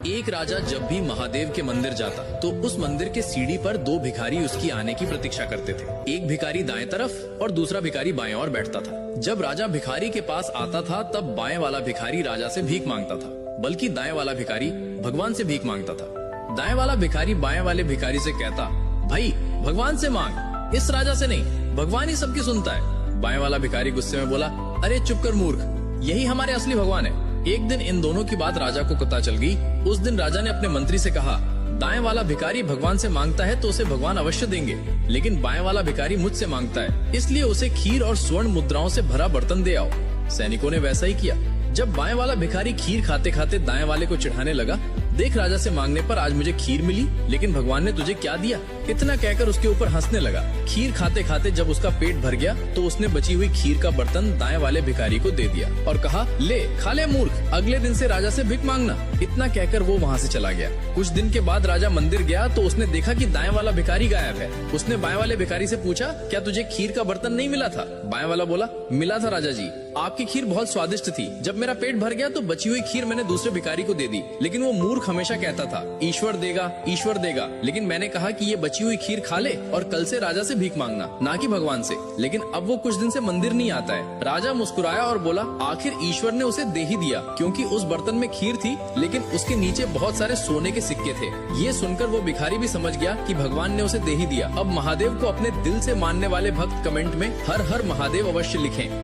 एक राजा जब भी महादेव के मंदिर जाता तो उस मंदिर के सीढ़ी पर दो भिखारी उसकी आने की प्रतीक्षा करते थे। एक भिखारी दाएं तरफ और दूसरा भिखारी बाएं ओर बैठता था। जब राजा भिखारी के पास आता था तब बाएं वाला भिखारी राजा से भीख मांगता था, बल्कि दाएं वाला भिखारी भगवान से भीख मांगता था। दाएं वाला भिखारी बाएं वाले भिखारी से कहता, भाई भगवान से मांग, इस राजा से नहीं, भगवान ही सबकी सुनता है। बाएं वाला भिखारी गुस्से में बोला, अरे चुप कर मूर्ख, यही हमारे असली भगवान है। एक दिन इन दोनों की बात राजा को पता चल गई। उस दिन राजा ने अपने मंत्री से कहा, दाएं वाला भिखारी भगवान से मांगता है तो उसे भगवान अवश्य देंगे, लेकिन बाएं वाला भिखारी मुझसे मांगता है, इसलिए उसे खीर और स्वर्ण मुद्राओं से भरा बर्तन दे आओ। सैनिकों ने वैसा ही किया। जब बाएं वाला भिखारी खीर खाते खाते दाएं वाले को चिढ़ाने लगा, देख राजा से मांगने पर आज मुझे खीर मिली, लेकिन भगवान ने तुझे क्या दिया? इतना कहकर उसके ऊपर हंसने लगा। खीर खाते खाते जब उसका पेट भर गया तो उसने बची हुई खीर का बर्तन दाएं वाले भिखारी को दे दिया और कहा, ले खा ले मूर्ख, अगले दिन से राजा से भीख मांगना। इतना कहकर वो वहाँ से चला गया। कुछ दिन के बाद राजा मंदिर गया तो उसने देखा कि दाएं वाला भिखारी गायब है। उसने बाएं वाले भिखारी से पूछा, क्या तुझे खीर का बर्तन नहीं मिला था? बाएं वाला बोला, मिला था राजा जी, आपकी खीर बहुत स्वादिष्ट थी। जब मेरा पेट भर गया तो बची हुई खीर मैंने दूसरे भिखारी को दे दी, लेकिन वो मूर्ख हमेशा कहता था, ईश्वर देगा, लेकिन मैंने कहा कि ये बची हुई खीर खा ले और कल से राजा से भीख मांगना, ना कि भगवान से। लेकिन अब वो कुछ दिन से मंदिर नहीं आता है। राजा मुस्कुराया और बोला, आखिर ईश्वर ने उसे दे ही दिया, क्योंकि उस बर्तन में खीर थी, लेकिन उसके नीचे बहुत सारे सोने के सिक्के थे। ये सुनकर वो भिखारी भी समझ गया कि भगवान ने उसे दे ही दिया। अब महादेव को अपने दिल से मानने वाले भक्त कमेंट में हर हर महादेव अवश्य लिखें।